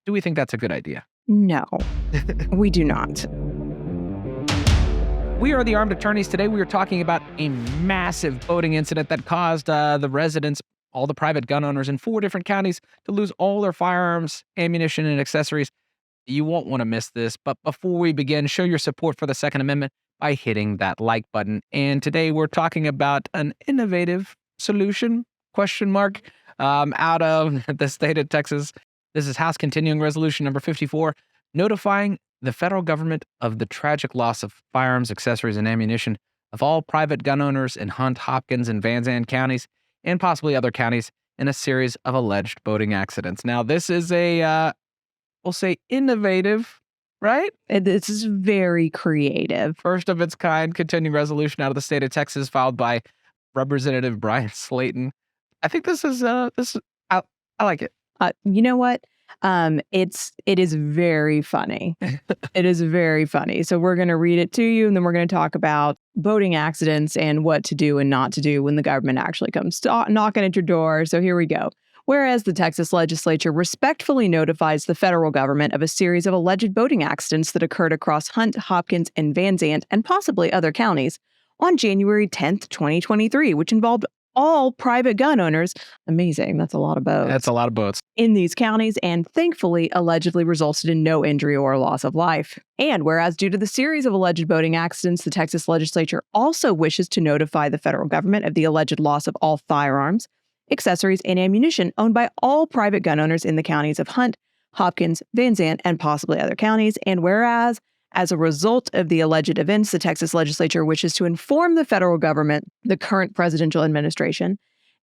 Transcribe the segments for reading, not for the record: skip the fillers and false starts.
Do we think that's a good idea? No, we do not. We are the Armed Attorneys. Today we are talking about a massive boating incident that caused the residents, all the private gun owners in 4 different counties, to lose all their firearms, ammunition, and accessories. You won't want to miss this, but before we begin, show your support for the Second Amendment by hitting that like button. And today we're talking about an innovative solution, out of the state of Texas. This is House Continuing Resolution number 54, notifying the federal government of the tragic loss of firearms, accessories, and ammunition of all private gun owners in Hunt, Hopkins, and Van Zandt counties, and possibly other counties, in a series of alleged boating accidents. Now, this is a, we'll say, innovative, right? This is very creative. First of its kind continuing resolution out of the state of Texas, filed by Representative Brian Slayton. I think this is I like it. You know what? It is very funny. It is very funny. So we're going to read it to you, and then we're going to talk about boating accidents and what to do and not to do when the government actually comes knocking at your door. So here we go. Whereas the Texas legislature respectfully notifies the federal government of a series of alleged boating accidents that occurred across Hunt, Hopkins, and Van Zandt, and possibly other counties, on January 10th, 2023, which involved all private gun owners. Amazing. That's a lot of boats. That's a lot of boats. In these counties, and thankfully allegedly resulted in no injury or loss of life. And whereas due to the series of alleged boating accidents, the Texas legislature also wishes to notify the federal government of the alleged loss of all firearms, accessories, and ammunition owned by all private gun owners in the counties of Hunt, Hopkins, Van Zandt, and possibly other counties. And whereas, as a result of the alleged events, the Texas legislature wishes to inform the federal government, the current presidential administration,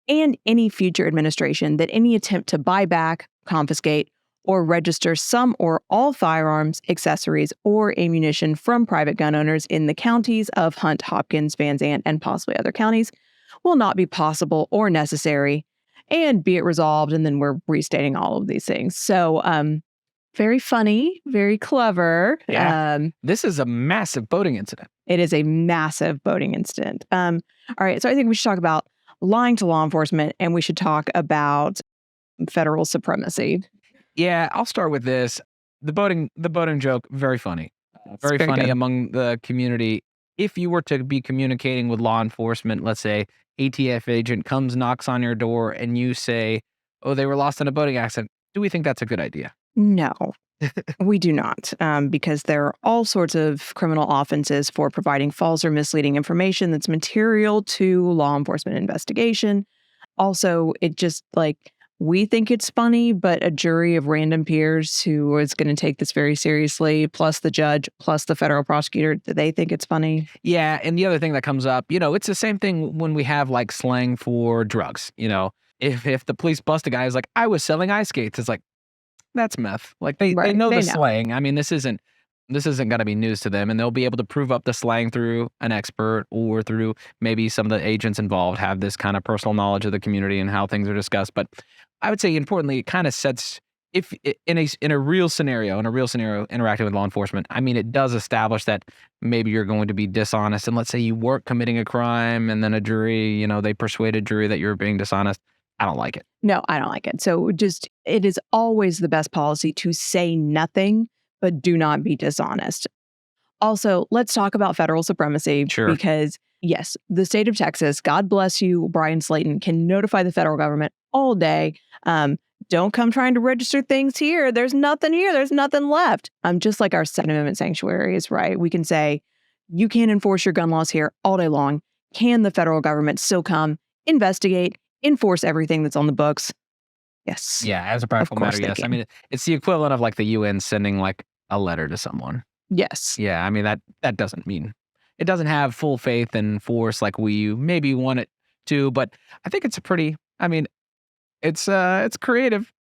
and any future administration that any attempt to buy back, confiscate, or register some or all firearms, accessories, or ammunition from private gun owners in the counties of Hunt, Hopkins, Van Zandt, and possibly other counties will not be possible or necessary, and be it resolved. And then we're restating all of these things. So, very funny, very clever. Yeah. This is a massive boating incident. It is a massive boating incident. All right. So I think we should talk about lying to law enforcement, and we should talk about federal supremacy. Yeah, I'll start with this. The boating joke, very funny. Very funny good. Among the community. If you were to be communicating with law enforcement, let's say ATF agent comes, knocks on your door, and you say, oh, they were lost in a boating accident. Do we think that's a good idea? No, we do not, because there are all sorts of criminal offenses for providing false or misleading information that's material to law enforcement investigation. Also, it just we think it's funny, but a jury of random peers who is going to take this very seriously, plus the judge, plus the federal prosecutor, they think it's funny. Yeah, and the other thing that comes up, it's the same thing when we have slang for drugs. If the police bust a guy who's like, I was selling ice skates, it's like, that's meth. They know the slang. I mean, this isn't going to be news to them, and they'll be able to prove up the slang through an expert or through maybe some of the agents involved have this kind of personal knowledge of the community and how things are discussed. But I would say, importantly, it kind of sets, if in a real scenario, interacting with law enforcement, I mean, it does establish that maybe you're going to be dishonest. And let's say you weren't committing a crime, and then a jury, they persuade a jury that you're being dishonest. I don't like it. No, I don't like it. So it is always the best policy to say nothing, but do not be dishonest. Also, let's talk about federal supremacy. Sure. Because yes, the state of Texas, God bless you, Brian Slayton, can notify the federal government all day. Don't come trying to register things here. There's nothing here. There's nothing left. Just like our Second Amendment sanctuaries, right? We can say, you can't enforce your gun laws here all day long. Can the federal government still come, investigate, enforce everything that's on the books? Yes. Yeah, as a practical matter, yes. I mean, it's the equivalent of the UN sending a letter to someone. Yes. Yeah, I mean, that doesn't mean, it doesn't have full faith and force like we maybe want it to, but I think it's it's creative.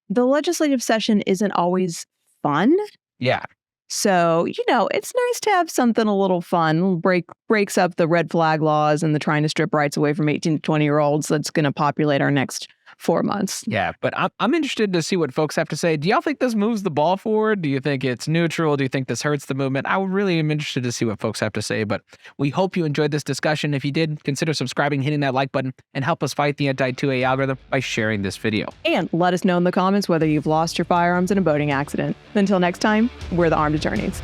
The legislative session isn't always fun. Yeah. So, it's nice to have something a little fun, breaks up the red flag laws and the trying to strip rights away from 18 to 20-year-olds that's going to populate our next 4 months. Yeah, but I'm interested to see what folks have to say. Do y'all think this moves the ball forward? Do you think it's neutral? Do you think this hurts the movement? I really am interested to see what folks have to say, but we hope you enjoyed this discussion. If you did, consider subscribing, hitting that like button, and help us fight the anti-2A algorithm by sharing this video. And let us know in the comments whether you've lost your firearms in a boating accident. Until next time, we're the Armed Attorneys.